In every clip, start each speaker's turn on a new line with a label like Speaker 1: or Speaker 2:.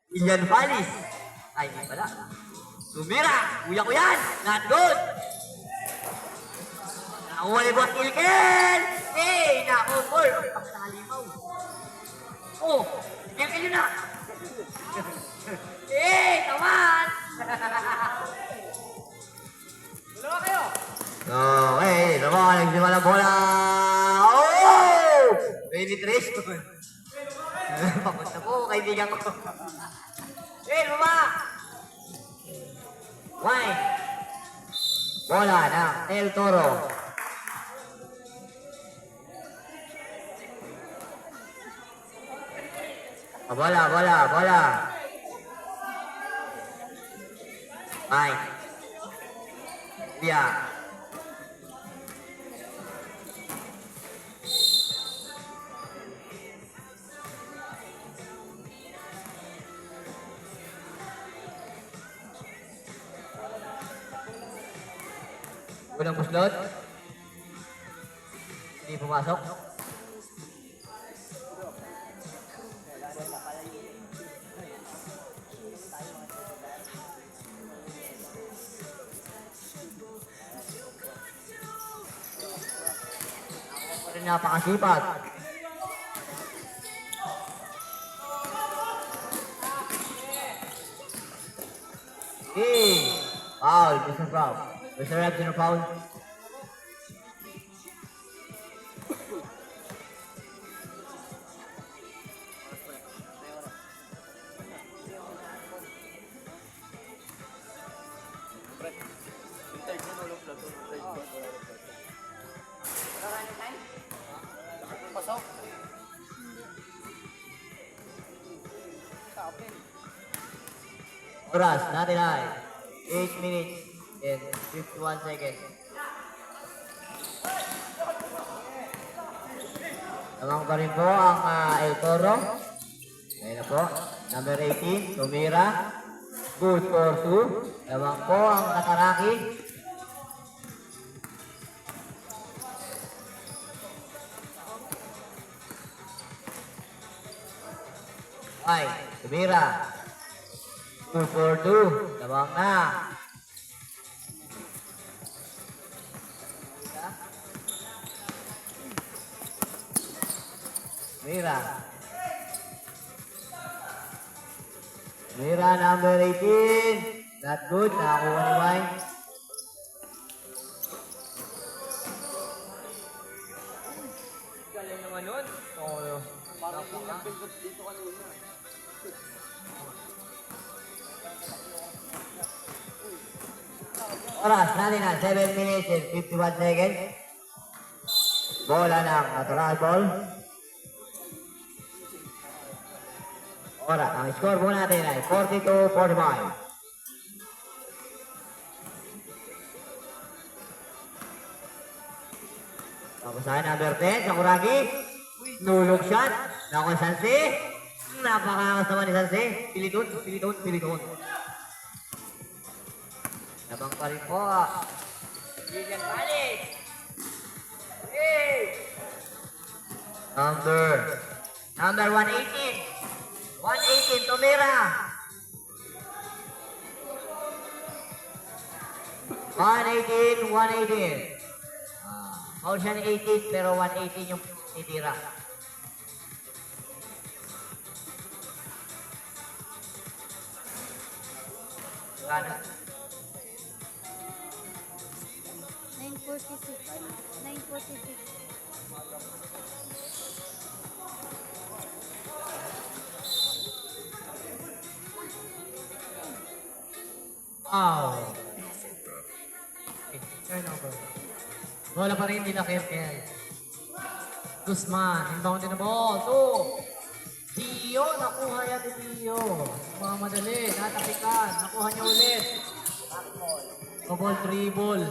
Speaker 1: Ilian Valis. Ay, hindi pala. Tumira! Kuya ko yan! Not good! Nakuha ni Boss Ilken! Eh, naku, Paul! Ang nakalimaw. Oh, Ilken yun na! Eh, kaman! Dalawa kayo! Okay, dalawa nagsimula ng bola! Oh! Penetration! Papunta po, kaibigan ko. Eh, baba! Wine! Bola ng El Toro. Bola, bola, bola. Wine. Bia. Unang puslot. Hindi pumasok. Napakasipag. Hey! Foul, Mr. Foul. Mr. Rep, sino foul? Oras, natin ay 8 minutes and 51 seconds. Lamang pa rin po ang El Toro. Ayun na po. Number 18, Tumira. Good for 2. Lamang po ang Kataraki. Ay, Tumira. 2 for 2. Lamang na. Mira number 18. Not good. Nakakuha ni Wine. Galing naman nun. Oo. Parang pinagpindot dito kanina. Oras natin na 7 minutes and 51 seconds. Bola ng natural ball. Oras, ang score po natin ay 42-45. Tapos ay number 10, Sakuragi. Nulog shot. Naku, Sansi. Napakakas naman ni Sansi. Piliton, piliton, piliton. Labang pa rin po. Ilian Valis. Hey! Number 118. 118, Tumira. 118, 118. Foul siya ni 18 pero 118 yung titira. Ano?
Speaker 2: 946.
Speaker 3: Wow. Turnover. Bola pa rin nila Kirkel. Guzman, inbound din na ball. 2. Dio, nakuha yan ni Dio. Mga madali, natapikan. Nakuha niya ulit. Ball, 3 ball.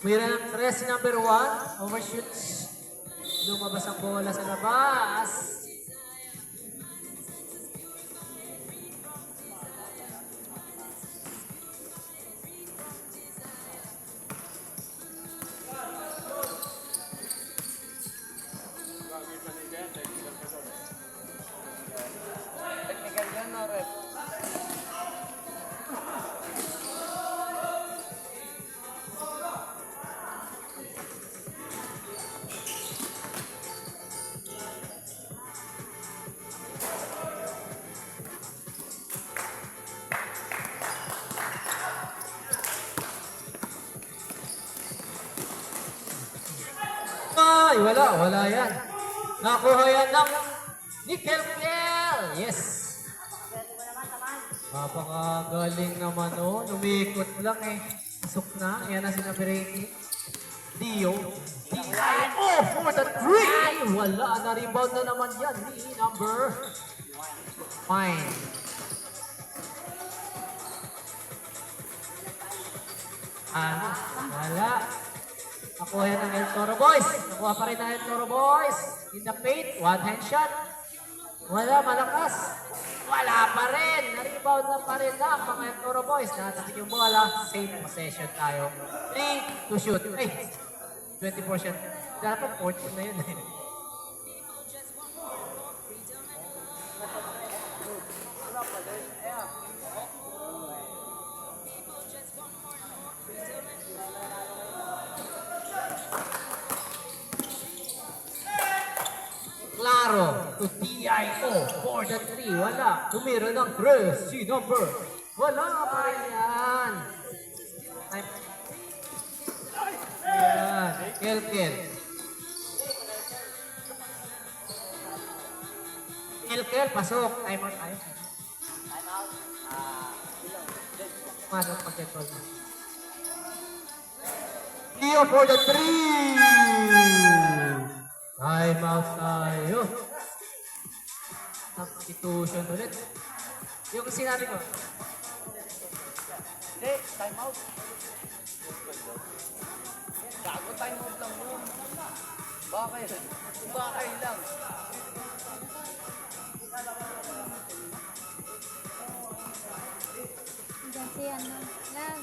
Speaker 3: Mira ng 3 number 1. Overshoots. Lumabas ang bola sa labas. Ay, wala yan. Nakuha yan ng Nickel. Yes. Napakagaling naman, oh. Lumikot lang eh. Pasok na. Yan na si number 18. Dio. Oh, for the 3! Ay, wala. Na-rebound na naman yan. Ni number 5. Wala. Nakuha yan ng El Toro Boys. Nakuha pa rin ng El Toro Boys. In the paint, one hand shot. Wala, malakas. Wala pa rin. Na-rebound na pa rin lang mga El Toro Boys. Nakatapit yung bola. Same possession tayo. 3 to shoot. Ay, 20%. Dapat 14 na yun. Claro, to TIO for the 3. Wala. Tumira ng 3. Si number. Wala pa rin yan. Ayan. Kelkel. Kelkel, pasok. Time out tayo. Pasok pag-control na. Leo for the 3. Time out tayo. Substitution ulit. Yung sinabi ko.
Speaker 4: Hindi, time out. Gago, time out lang mo. Bakit? Bakit lang?
Speaker 2: Diyan si ano. Lang.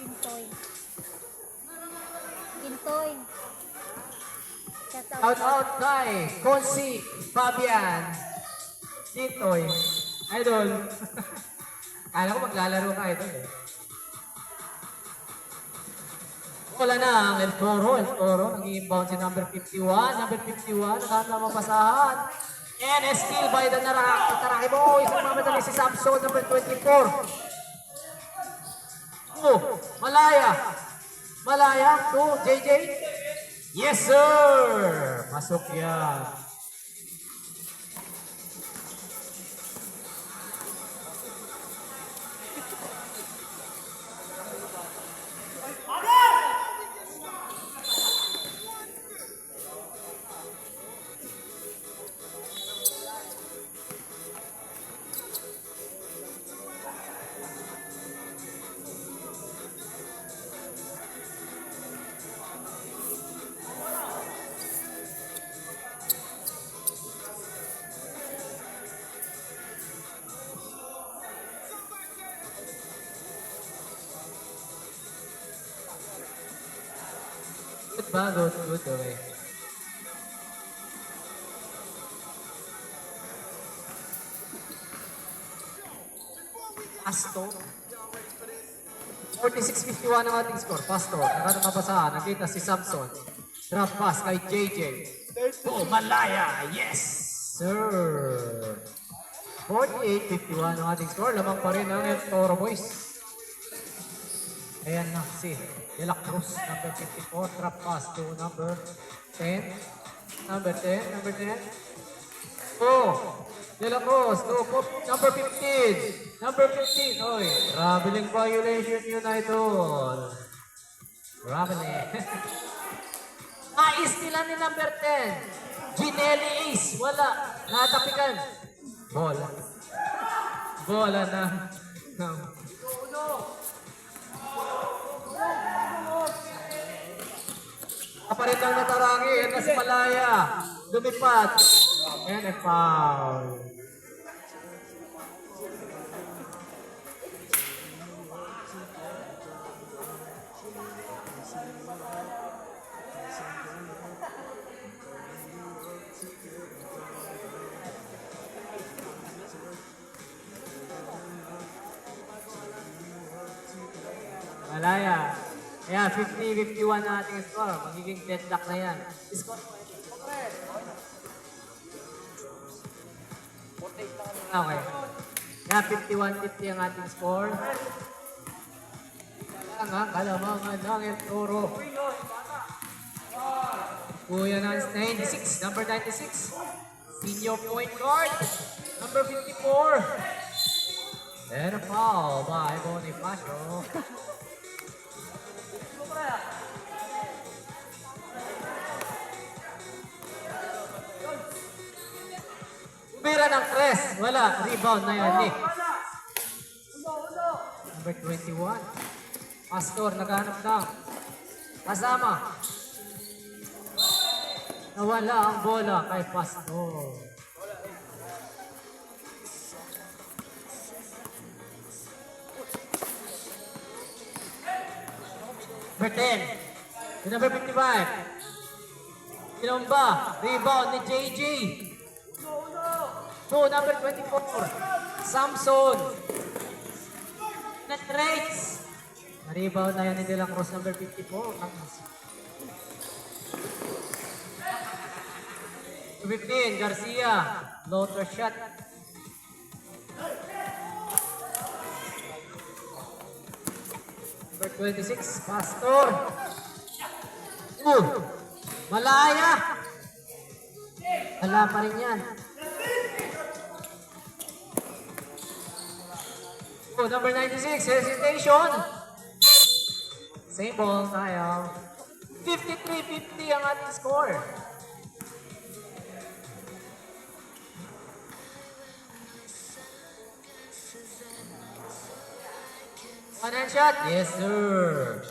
Speaker 2: Gintoy.
Speaker 3: Out kay Consi Fabian Titoy. Idol. Kala ko maglalaro ka, idol eh. Wala na ang El Toro. Nag-i-inbound si number 51. Number 51, nakahanap na mapasahan. And a steal by the Taraki Boys. Mamadali si Samson, number 24. Oh, Malaya to JJ. Yes, sir! Pasok yan. Good ba? Good, okay. Pasto. 46-51 ang ating score. Pasto. Nakatapasahan. Nakita si Samson. Drop pass kay JJ. Oh, Malaya. Yes, sir. 48-51 ang ating score. Lamang pa rin ang El Toro Boys. Ayan na si De La Cruz, number 54, drop pass to number 10. Number 10. Oh, De La Cruz, to number 15. Number 15, oy, traveling violation yun, idol. Traveling. Ais nila ni number 10. Ginelli Ace, wala. Natapikan. Bola na. Kapalit lang na Tarangi. Yan na si Malaya. Lumipat. And a foul. Malaya. Ayan, 50-51 na ating score. Magiging deadlock na yan. Score. Okay. Ayan, 51-50 ang ating score. Kalamangan ng El Toro. Kuya Nance, 96, number 96. Senior point guard, number 54. And a foul by Bonifacio. Umira ng tres. Wala. Rebound na yan, Nick. Number 21. Pastor, naghanap ng kasama. Nawala ang bola kay Pastor. Number 10. To number 55. Inomba. Rebound ni JJ. To number 24. Samson. Penetrates. Rebound na yan ni De La Cruz, number 54. 15, Garcia. Floater shot. Number 26, Pastor. Malaya. Wala pa rin yan. Number 96, hesitation. Same ball tayo. 53-50 ang ating score. One hand shot? Yes, sir.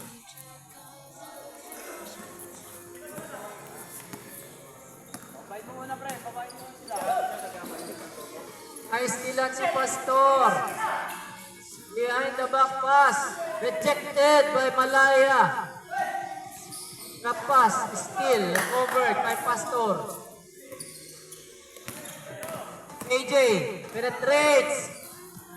Speaker 4: Babayin mo muna, pre. Babayin mo sila.
Speaker 3: Ay, stilan si Pastor. Behind the back pass. Rejected by Malaya. The pass, still covered by Pastor. AJ, penetrates.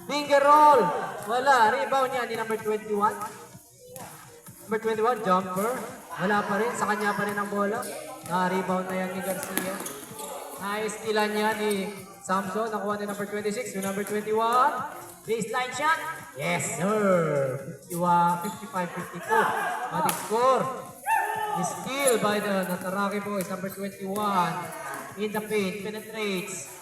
Speaker 3: Finger roll. Wala. Rebound niya ni number 21. Number 21, jumper. Wala pa rin. Sa kanya pa rin ang bola. Na-rebound na yan ni Garcia. Na-stealan niya ni Samson. Nakuha ni number 26. Yung number 21. Baseline shot. Yes, sir. 55-52. Ating score. Steal by the Nataraki boys. Number 21. In the paint. Penetrates.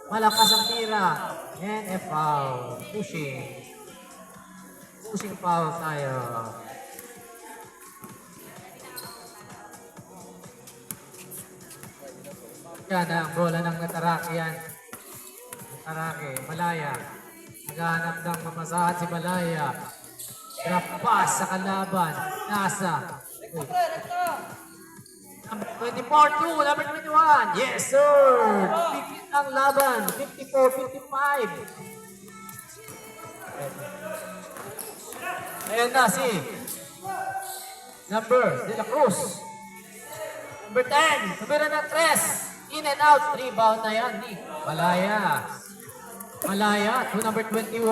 Speaker 3: Malakas ang tira. And a foul. Pushing. Pushing foul tayo. Yan ang bola ng Nataraki yan. Nataraki. Malaya. Naghahanap ng mamasahan si Malaya. Drop pass sa kalaban. Nasa. Number 24-2, number 21. Yes, sir. Pipit ang laban. 54-55. Ayan na si number De La Cruz. Number 10. Tumira ng 3. In and out. Rebound na yan ni Malaya. Malaya to number 21.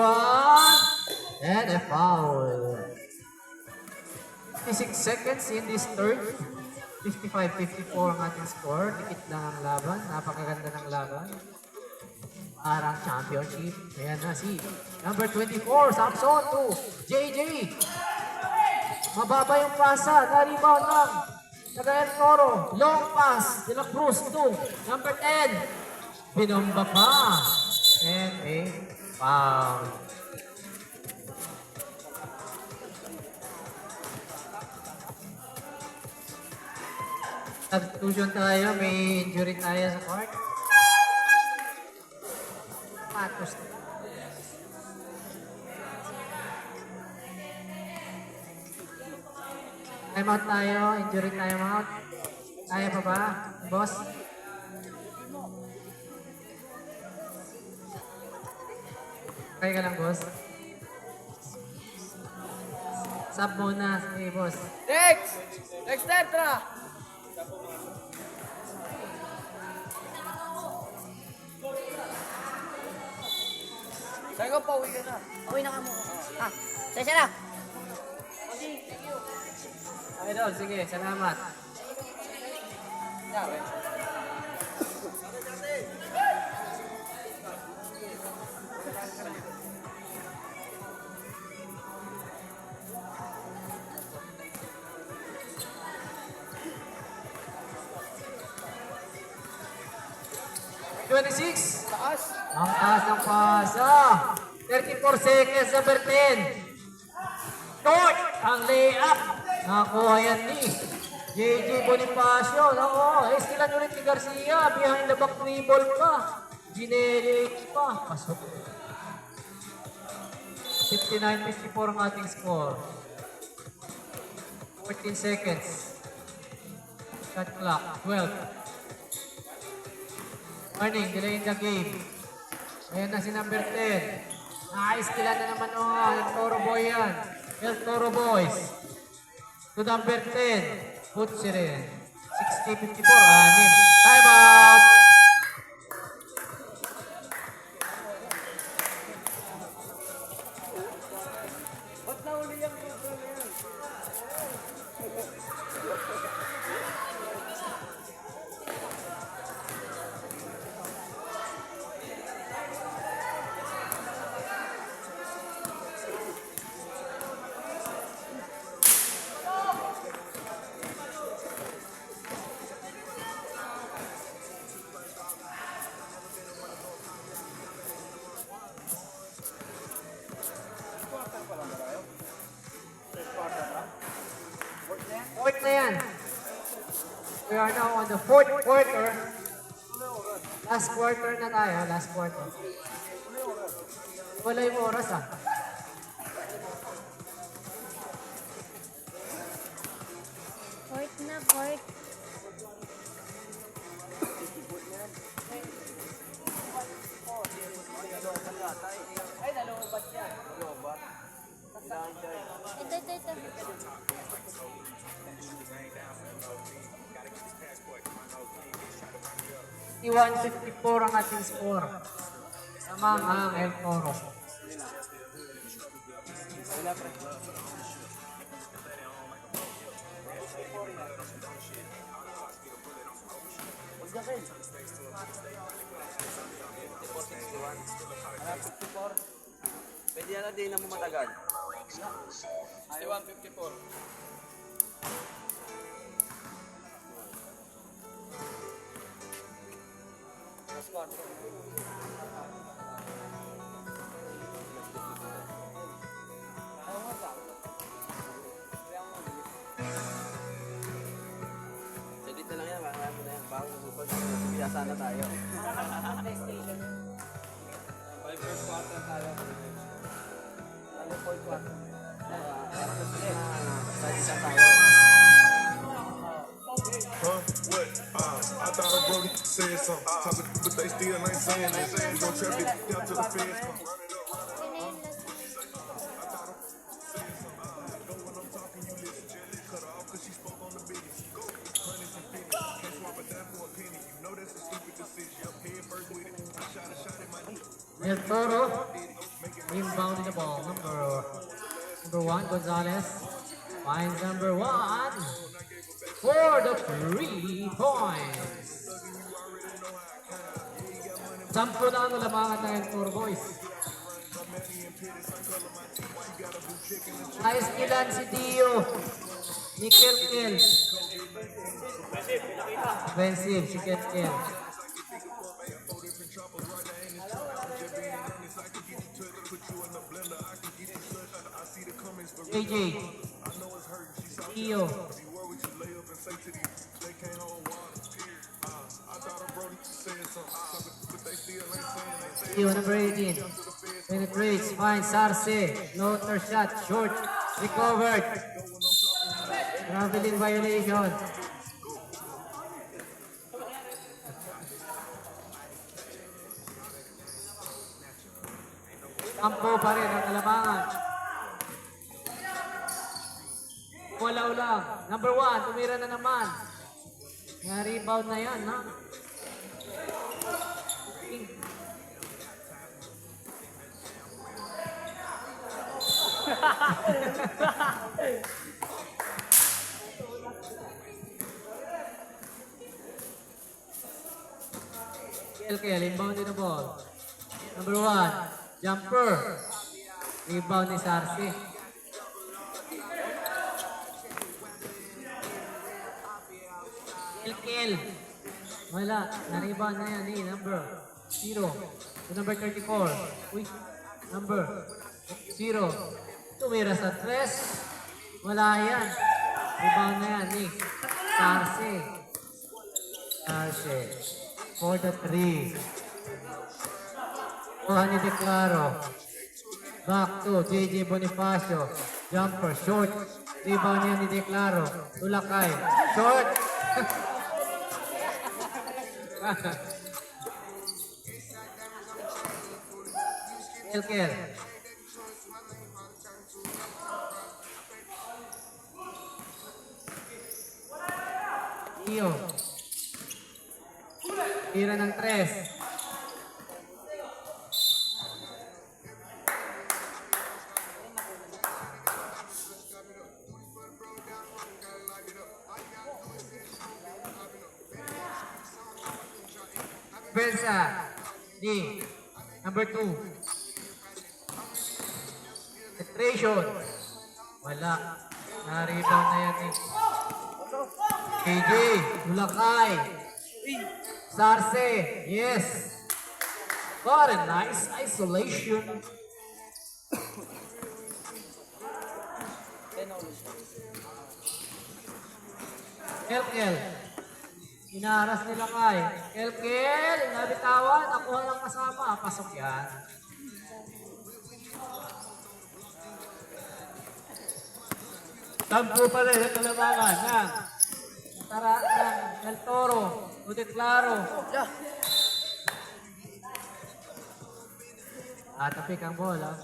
Speaker 3: And a foul. 56 seconds in this third. 55-54 ang ating score. Dikit lang ang laban. Napakaganda ng laban. Parang championship. Ayan na si number 24. Samson to JJ. Mababa yung pasa. Na-rebound lang. Cagayan Toro. Long pass. De La Cruz to number 10. Binomba pa. And a foul. Substitution tayo. May injury tayo sa court. Patos. Time out tayo. Injury time out. Kaya pa ba, boss? Kaya ka lang, boss. Sub muna. Sige, boss.
Speaker 4: Next! Next tetra! Saan ka pa? Uwi ka na.
Speaker 2: Uwi na ka mo. Ah, sasya na.
Speaker 3: Idol, sige. Salamat.
Speaker 4: Sabi.
Speaker 3: 26.
Speaker 4: Taas.
Speaker 3: Ang taas ng pasa. 34 seconds, number 10. Short ang layup. Nakuha yan ni JJ Bonifacio. Nako, istilan ulit ni Garcia. Behind the back dribble pa. Ginelli pa. Pasok. 59-54 ang ating score. 14 seconds. Shot clock. 12. Warning, delay in the game. Ayan na si number 10. Nakaistilan na naman El Toro Boy yan. El Toro Boys. To number 10. Putsi rin. 60-54. Anim. Time out!
Speaker 4: Ba't nahuli yung control na yan?
Speaker 3: Fourth na yan. We are now on the fourth quarter. Last quarter na tayo. Last quarter. Wala yung oras ah.
Speaker 2: Court na, court.
Speaker 4: Ay, nalobat yan. Nalobat.
Speaker 2: Ito.
Speaker 3: 51-54 ang ating score. Samang ang El Toro.
Speaker 4: Pwede yan na din na matagal. Ay, 154. Edit na lang yan, marami na yan. Bago biyasan na tayo. 5 first quarter tayo. Ano fourth quarter? Studies na tayo.
Speaker 5: Huh? What? I thought a Brody said something. Talking, but they still ain't saying it. We gon' trap it down to the feds come. Run it up.
Speaker 3: El Toro inbound the ball. Number 1, Gonzalez finds number 1 for the 3 points. Sampo na ang lamangan ng El Toro boys. Nice kilan si Dio. Ni Kelkel. Offensive si Kelkel. JJ. Dio. Dio, number 18. Penetrates, finds Sarce. Floater shot, short. Recovered. Traveling violation. Kampo pa rin ang kalamangan. Wala lang. Number 1, tumira na naman. Nga rebound na yan, ha? Kelkel, inbound din the ball. Number 1, jumper. Rebound ni Sarce. Kelkel. Wala. Na-rebound na yan ni number 0 to number 34. Uy, number 0. Tumira sa 3. Wala yan. Rebound na yan ni Sarce. Sarce. For the 3. Kuha ni Declaro. Back to JJ Bonifacio. Jumper, short. Rebound niya ni Declaro. Tulakay. Short. Elker. Iyo. Tira ng 3. Bensa. D. Number 2. Penetration. Wala. Na-rebound na yan eh. KJ. Tulakay. Sarce. Yes. What a nice isolation. Elkel. Inaras nila kay Elkel. Nabitawan. Nakuha lang kasama. Pasok yan. Tampo pa rin ang kalamangan ng Del Toro. Declaro. Tapik ang bola.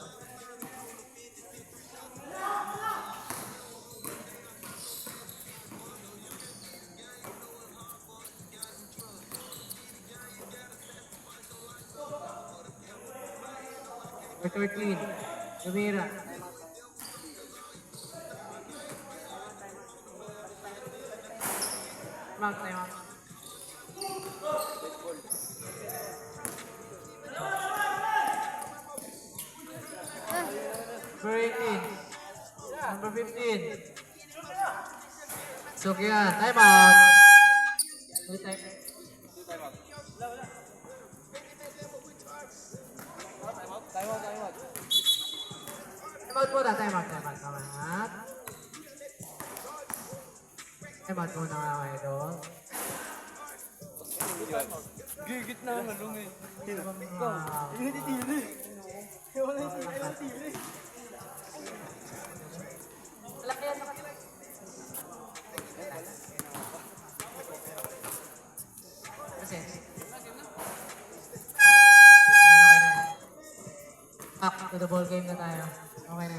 Speaker 3: Number 13, Lumira. Time out. Number 18. Number 15. So kaya, time out. Time out muna, time out. Time out muna mga idol.
Speaker 4: Gigit na ang malungin.
Speaker 3: Malaki yan, malaki. Kasi. Back to the ball game na tayo. Okay na.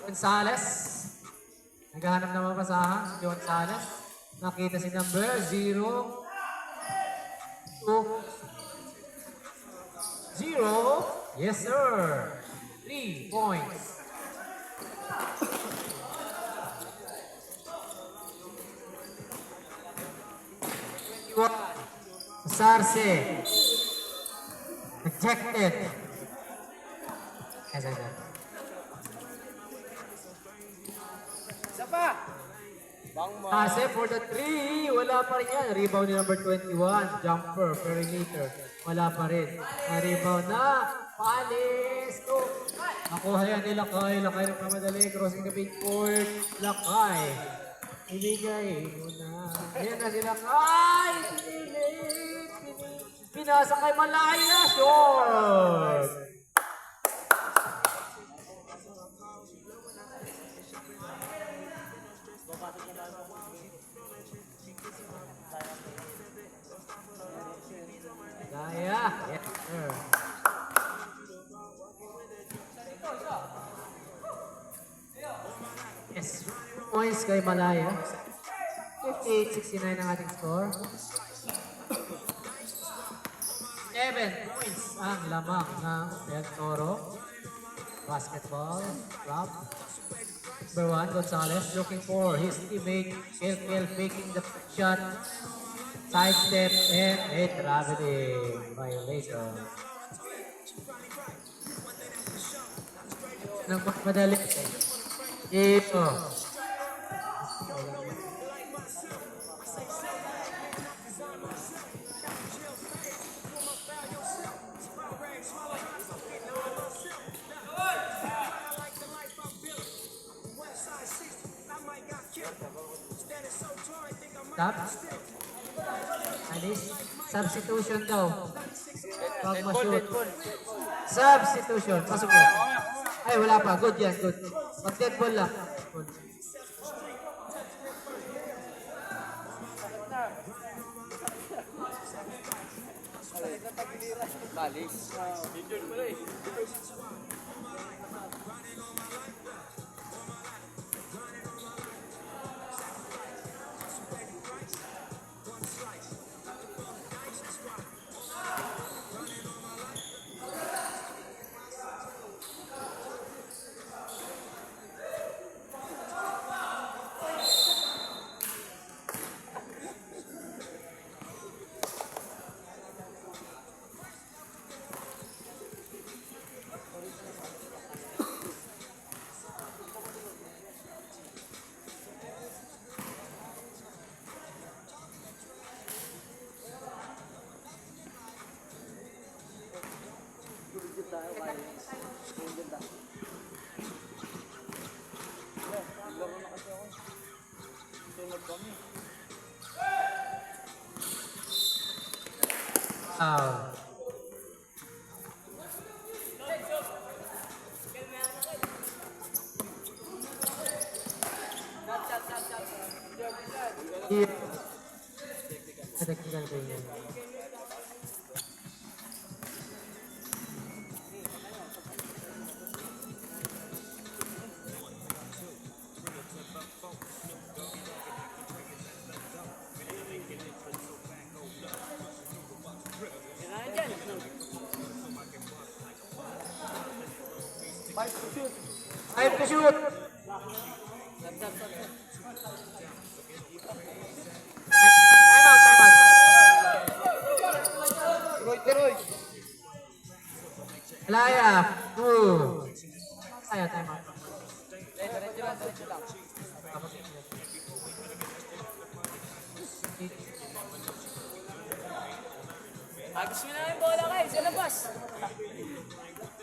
Speaker 3: Gonzales. Naghahanap ng mapasahan. Si Gonzales. Nakita si number 0. 2. 0. Yes, sir. 3 points. Sarce. Rejected. Sarce for the 3. Wala pa rin yan. Rebound ni number 21. Jumper, perimeter. Wala pa rin. Rebound na. Palis. Nakuha yan ni Lakay. Lakay ng kamadali. Crossing the big court. Lakay. Ibigay mo na. Ayan na si Lakay. Pinilit. Pinasa kay Malaya. Short. Gaya. Yes, sir. Yes. Points kay Malaya. 58-69 ang ating score. 7 points ang lamang ng Del Toro. Basketball. Drop. Number 1, Gonzales looking for his teammate. Kel faking the shot. sidestep, and a traveling violation. Nang magmadali. Ito. Stop. Alis. Substitution daw. Pag ma-shoot. Substitution. Pasok yun. Ay, wala pa. Good yan. Good. Pag dead ball lang. Good.
Speaker 4: Balik.
Speaker 3: Foul. Here. Technical failure. Time to shoot. Time out, time out.
Speaker 4: Turoy.
Speaker 3: Alaya, 2. Alaya, time out.
Speaker 4: Diretso lang.
Speaker 2: Agos mo na yung bola kayo sa labas.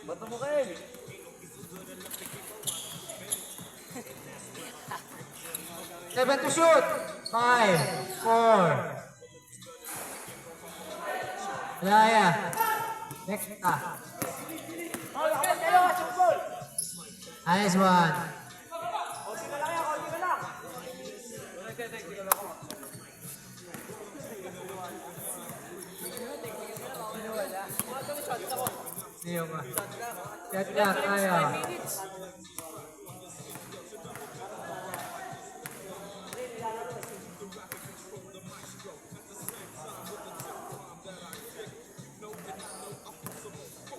Speaker 4: Bato mo kayo.
Speaker 3: 7 to shoot. 5, 4. Alaya. Next ka. Nice one. Siyo ba? Shot na tayo.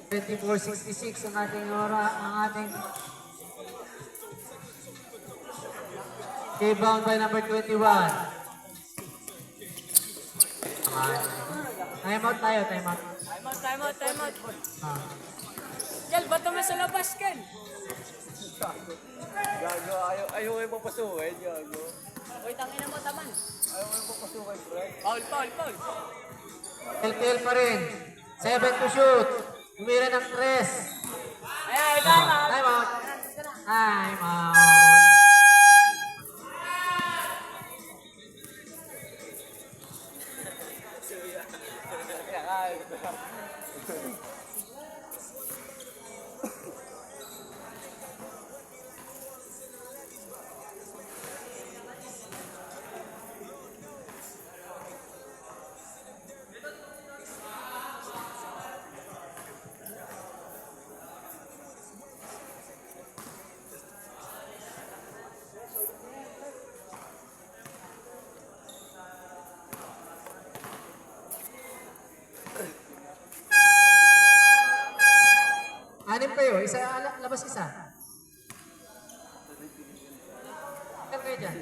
Speaker 3: $24.66 ang ating rebound by number 21. Time out tayo, time out.
Speaker 2: Time out.
Speaker 3: Ah.
Speaker 2: Jel, bato mo sa labas, Ken.
Speaker 4: Gago, ayaw kayo papasukin. Gago.
Speaker 2: Uy, tangina mo, taman.
Speaker 4: Ayaw kayo papasukin, bro.
Speaker 2: Foul.
Speaker 3: LPL pa rin. 7 to shoot. Tumira ng 3.
Speaker 2: Ay, time out.
Speaker 3: Time out. Time out. Anim kayo. Isa, labas isa. Kan kayo dyan.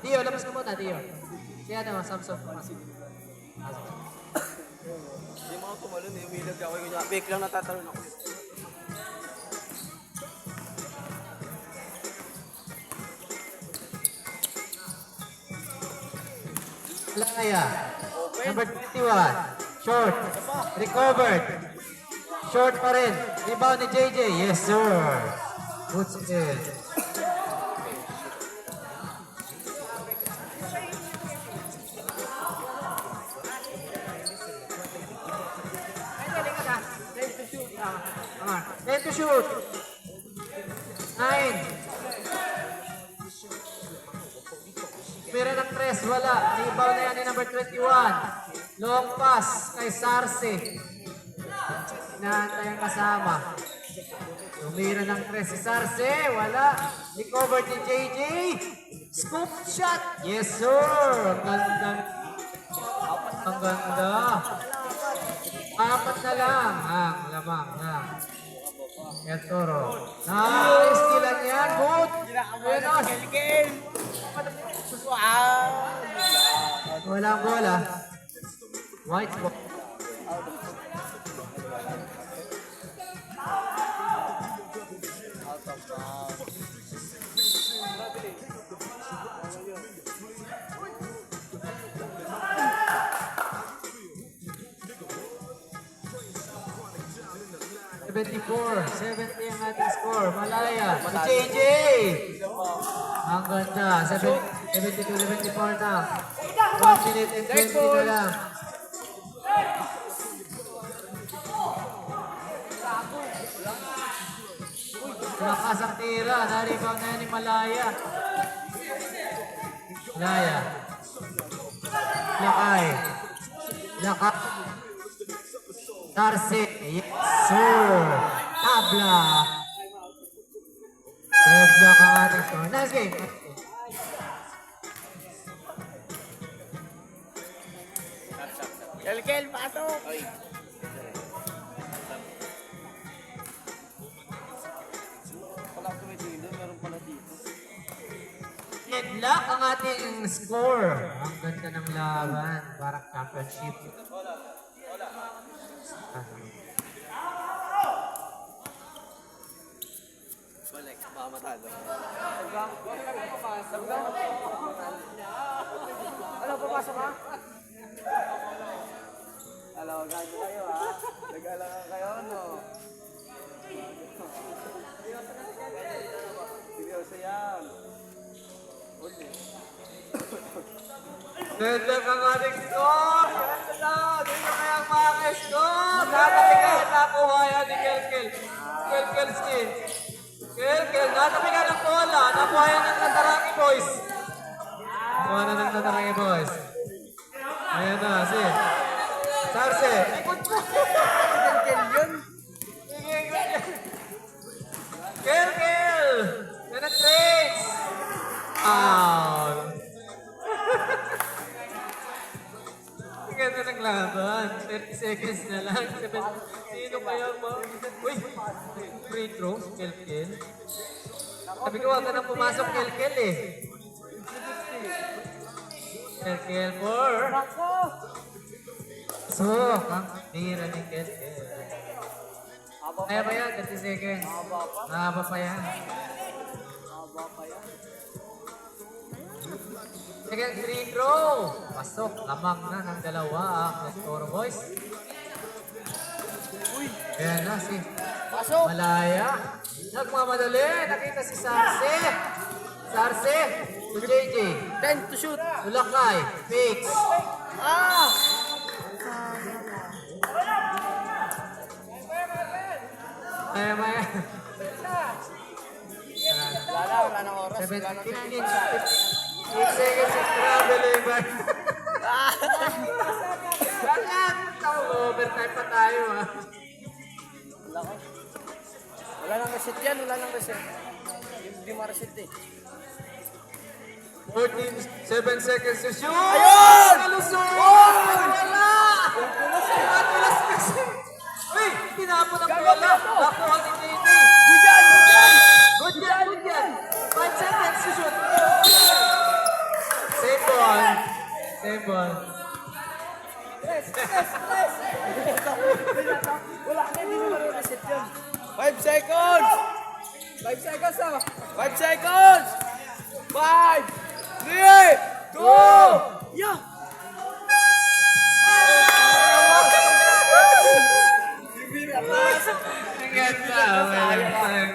Speaker 3: Dio, labas ka muna, Dio. Si ano, Samson.
Speaker 4: Hindi mo ako tumalon eh. Umilag ako. Bake lang natatalon ako.
Speaker 3: Laya. Number 21. Short. Recovered. Short pa rin. Rebound ni JJ. Yes, sir. Puts in. Come on. 10 to shoot. 9. Pera ng press, wala. Rebound na yan ni number 21. Long pass kay Sarce. Inaantay ang kasama. Tumira ng press si Sarce, wala. Recovered ni JJ. Scoop shot. Yes, sir. Ang ganda. Apat na lang ang lamang na El Toro. Nice kilan yan. Good. Ayan o. Walang bola. White ball. $74, 70 ang ating score. Malaya. JJ! Ang ganda. 72-74 na. 1 minute and 20 na lang. Lakas ang tira. Naribang na yan ni Malaya. Malaya. Lakay. Lakay. Darcy. Yes, sir. Tabla. Red block ang ating score. Nice game.
Speaker 2: Kel, pasok!
Speaker 4: Wala ako tumitilo. Meron pala dito.
Speaker 3: Headlock ang ating score. Ang ganda ng laban. Parang championship.
Speaker 4: Balik. Baka matalo.
Speaker 2: Ano, papasok ka?
Speaker 4: Alam, gago kayo ha. Nag-alangan kayo, no? Seryoso yan. Uli.
Speaker 3: Headlock ang ating score. Ganda. Dito kaya ang mga score. Natabigan. Nakuha yan ni Kelkel. Kelkel skin. Kelkel. Natabigan ng bola. Nakuha yan ng Tataraki boys. Nakuha na ng Tataraki boys. Ayan na. Si Sarce.
Speaker 4: Kel yun.
Speaker 3: Kelkel. Penetrates. Out. Ang ganda ng laban. 30 seconds na lang. Sino kaya ba? Uy! Free throw, Kelkel. Sabi ko, wag ka nang pumasok, Kelkel eh. Kelkel for... So, ang tira ni Kelkel. Kaya ba yan? 30 seconds. Mahaba pa yan. Second free throw. Pasok. Lamang na ng dalawa ang Toro Boys. Ayan na si Malaya. Nagmamadali. Nakita si Sarce. Sarce. To JJ.
Speaker 4: 10 to shoot.
Speaker 3: Ulakay. Fix. Kaya ba yan?
Speaker 4: Wala nang oras.
Speaker 3: 15 seconds of traveling back. Bakit? Overtime pa tayo ah.
Speaker 4: Wala nang reset yan. Wala nang reset. Hindi ma-reset eh.
Speaker 3: 7 seconds to shoot!
Speaker 4: Ayun!
Speaker 3: Nalusot! Wala! Matulas kasi. Uy! Tinapon ang bola. Nakuha ni JJ. Good yan! Good yan! Good yan! 5 seconds to shoot. Same ball.
Speaker 4: 5 seconds! 5 seconds, oh! 5 seconds! 5, 3, 2, yeah!
Speaker 3: Ang ganda.